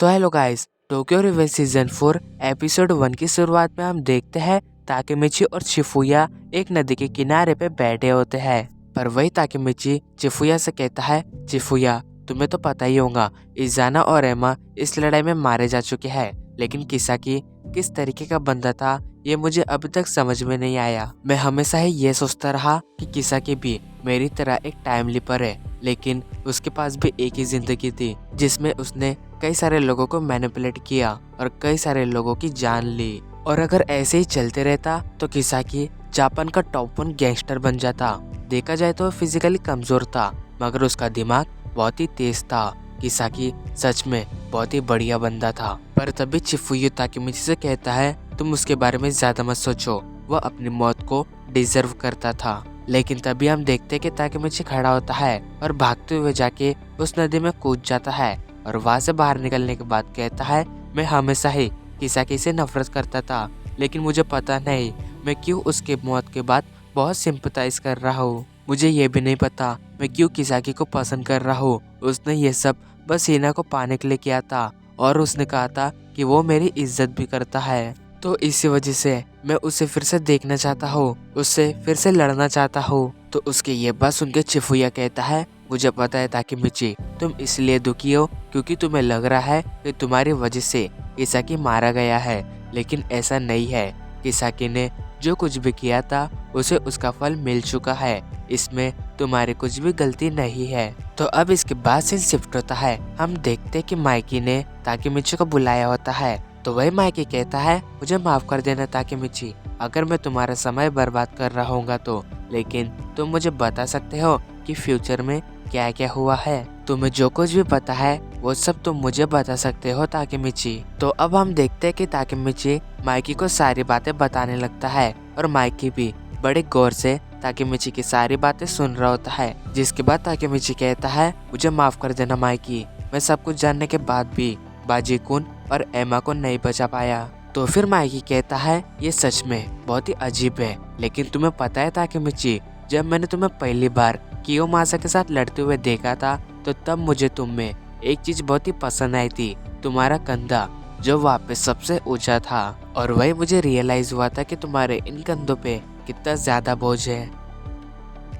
तो hello guys, Tokyo revenge season 4 episode 1 की शुरुआत में हम देखते हैं ताकेमिची और शिफुया एक नदी के किनारे पे बैठे होते हैं। पर वही ताकेमिची शिफुया से कहता है, शिफुया तुम्हें तो पता ही होगा इजाना और एमा इस लड़ाई में मारे जा चुके हैं, लेकिन किसाकी किस तरीके का बंदा था ये मुझे अभी तक समझ में नहीं आया। मैं हमेशा ही ये सोचता रहा कि किसाकी भी मेरी तरह एक टाइम लीपर है, लेकिन उसके पास भी एक ही जिंदगी थी जिसमें उसने कई सारे लोगों को मैनिपुलेट किया और कई सारे लोगों की जान ली। और अगर ऐसे ही चलते रहता तो किसाकी जापान का टॉप 1 गैंगस्टर बन जाता। देखा जाए तो फिजिकली कमजोर था, मगर उसका दिमाग बहुत ही तेज था। किसाकी सच में बहुत ही बढ़िया बंदा था। पर तभी शिफुया ताकेमिची से कहता है, तुम उसके बारे में ज्यादा मत सोचो, वह अपनी मौत को डिजर्व करता था। लेकिन तभी हम देखते कि ताकेमिची खड़ा होता है और भागते हुए जाके उस नदी में कूद जाता है और वहां से बाहर निकलने के बाद कहता है, मैं हमेशा ही किसाकी से नफरत करता था, लेकिन मुझे पता नहीं मैं क्यों उसके मौत के बाद बहुत सिंपथाइज कर रहा हूँ। मुझे ये भी नहीं पता मैं क्यों किसाकी को पसंद कर रहा हूँ। उसने ये सब बस हिना को पाने के लिए किया था और उसने कहा था कि वो मेरी इज्जत भी करता है, तो इसी वजह से मैं उसे फिर से देखना चाहता हूँ, उससे फिर से लड़ना चाहता हूँ। तो उसकी ये बात सुन के शिफुया कहता है, मुझे पता है ताकेमिची तुम इसलिए दुखी हो क्योंकि तुम्हें लग रहा है कि तुम्हारी वजह से किसाकी मारा गया है, लेकिन ऐसा नहीं है। किसाकी ने जो कुछ भी किया था उसे उसका फल मिल चुका है, इसमें तुम्हारी कुछ भी गलती नहीं है। तो अब इसके बाद सीन शिफ्ट होता है। हम देखते कि माइकी ने ताकेमिची को बुलाया होता है। तो वही माइकी कहता है, मुझे माफ कर देना ताकेमिची, अगर मैं तुम्हारा समय बर्बाद कर रहा हूँ तो, लेकिन तुम मुझे बता सकते हो कि फ्यूचर में क्या क्या हुआ है। तुम्हें जो कुछ भी पता है वो सब तुम मुझे बता सकते हो ताकेमिची। तो अब हम देखते हैं कि ताकेमिची माइकी को सारी बातें बताने लगता है और माइकी भी बड़े गौर से ताकेमिची की सारी बातें सुन रहा होता है। जिसके बाद ताकेमिची कहता है, मुझे माफ कर देना माइकी, मैं सब कुछ जानने के बाद भी बाजी-कुन और एमा को नहीं बचा पाया। तो फिर माइकी कहता है, ये सच में बहुत ही अजीब है, लेकिन तुम्हें पता है ताकेमिची, जब मैंने तुम्हें पहली बार कियोमासा के साथ लड़ते हुए देखा था तो तब मुझे तुम में एक चीज बहुत ही पसंद आई थी, तुम्हारा कंधा जो वहाँ पे सबसे ऊंचा था। और वही मुझे रियलाइज हुआ था कि तुम्हारे इन कंधों पे कितना ज्यादा बोझ है।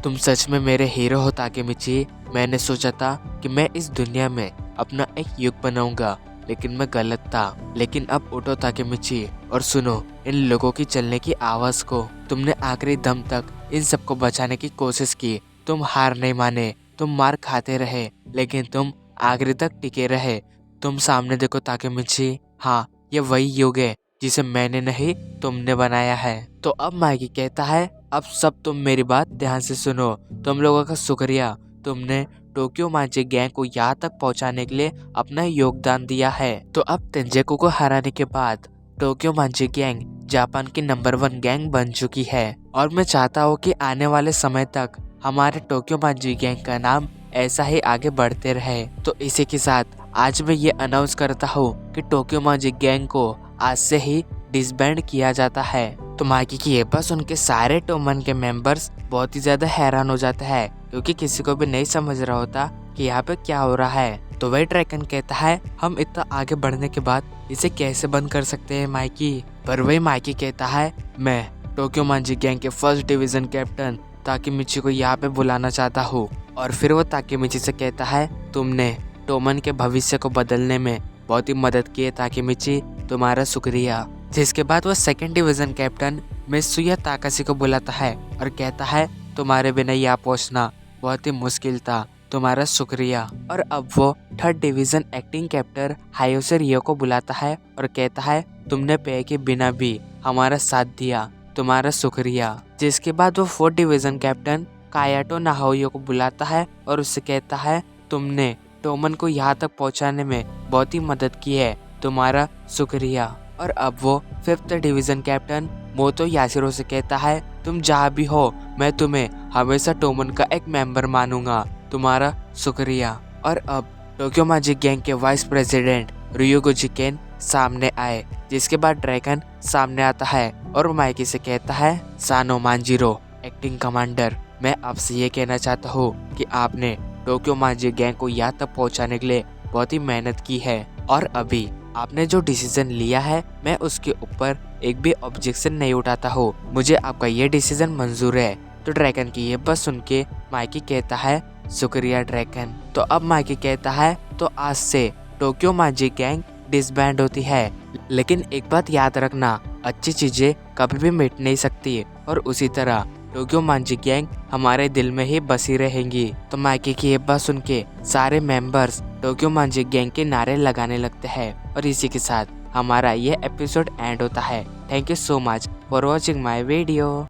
तुम सच में मेरे हीरो हो ताकेमिची। मैंने सोचा था कि मैं इस दुनिया में अपना एक युग बनाऊंगा, लेकिन मैं गलत था। लेकिन अब उठो ताकेमिची और सुनो इन लोगों की चलने की आवाज को। तुमने आखिरी दम तक इन सबको बचाने की कोशिश की, तुम हार नहीं माने, तुम मार खाते रहे, लेकिन तुम आखिरी तक टिके रहे। तुम सामने देखो ताकेमिची, हाँ ये वही युग है जिसे मैंने नहीं तुमने बनाया है। तो अब माइकी कहता है, अब सब तुम मेरी बात ध्यान से सुनो। तुम लोगों का शुक्रिया, तुमने टोक्यो मांची गैंग को यहाँ तक पहुँचाने के लिए अपना योगदान दिया है। तो अब तेंजेकु को हराने के बाद टोक्यो मांची गैंग जापान की नंबर 1 गैंग बन चुकी है और मैं चाहता हूँ कि आने वाले समय तक हमारे टोक्यो मांची गैंग का नाम ऐसा ही आगे बढ़ते रहे। तो इसी के साथ आज मैं ये अनाउंस करता हूँ कि टोक्यो मांची गैंग को आज से ही डिसबैंड किया जाता है। तो माइकी की ये बात सुन के सारे टोमन के मेंबर्स बहुत ही ज्यादा हैरान हो जाते हैं, क्योंकि किसी को भी नहीं समझ रहा होता कि यहाँ पे क्या हो रहा है। तो वही ड्रैगन कहता है, हम इतना आगे बढ़ने के बाद इसे कैसे बंद कर सकते हैं माइकी। पर वही माइकी कहता है, मैं टोक्यो मांची गैंग के 1st डिवीजन कैप्टन ताकेमिची को यहाँ पे बुलाना चाहता हूँ। और फिर वो ताकेमिची से कहता है, तुमने टोमन के भविष्य को बदलने में बहुत ही मदद की है ताकेमिची, तुम्हारा शुक्रिया। जिसके बाद वो 2nd डिवीजन कैप्टन मित्सुया ताकाशी को बुलाता है और कहता है, तुम्हारे बिना यहाँ पहुँचना बहुत ही मुश्किल था, तुम्हारा शुक्रिया। और अब वो 3rd डिवीजन एक्टिंग कैप्टन हायोसे रियो को बुलाता है और कहता है, तुमने पे के बिना भी हमारा साथ दिया, तुम्हारा शुक्रिया। जिसके बाद वो 4th डिवीजन कैप्टन कायाटो नाहोयो को बुलाता है और उससे कहता है, तुमने टोमन को यहाँ तक पहुँचाने में बहुत ही मदद की है, तुम्हारा शुक्रिया। और अब वो 5th डिवीजन कैप्टन मोतो याशिरो से कहता है, तुम जहाँ भी हो मैं तुम्हें हमेशा टोमन का एक मेंबर मानूंगा, तुम्हारा शुक्रिया। और अब टोक्यो मांची गैंग के वाइस प्रेसिडेंट रियोगो जिकेन सामने आए। जिसके बाद ड्रैगन सामने आता है और माइकी से कहता है, सानो मांजिरो एक्टिंग कमांडर, मैं आपसे ये कहना चाहता हूँ कि आपने टोक्यो मांची गैंग को यहाँ तक पहुँचाने के लिए बहुत ही मेहनत की है और अभी आपने जो डिसीजन लिया है मैं उसके ऊपर एक भी ऑब्जेक्शन नहीं उठाता हूँ। मुझे आपका ये डिसीजन मंजूर है। तो ड्रैगन की ये बात सुन के माइकी कहता है शुक्रिया ड्रैगन। तो अब माइकी कहता है तो आज से टोक्यो मैजिक गैंग डिसबैंड होती है। लेकिन एक बात याद रखना, अच्छी चीजें कभी भी मिट नहीं सकती और उसी तरह टोक्यो मैजिक गैंग हमारे दिल में ही बसी रहेंगी। तो माइकी की ये बात सुन के सारे मेंबर्स टोक्यो मैजिक गैंग के नारे लगाने लगते हैं और इसी के साथ हमारा ये एपिसोड एंड होता है। Thank you so much for watching my video.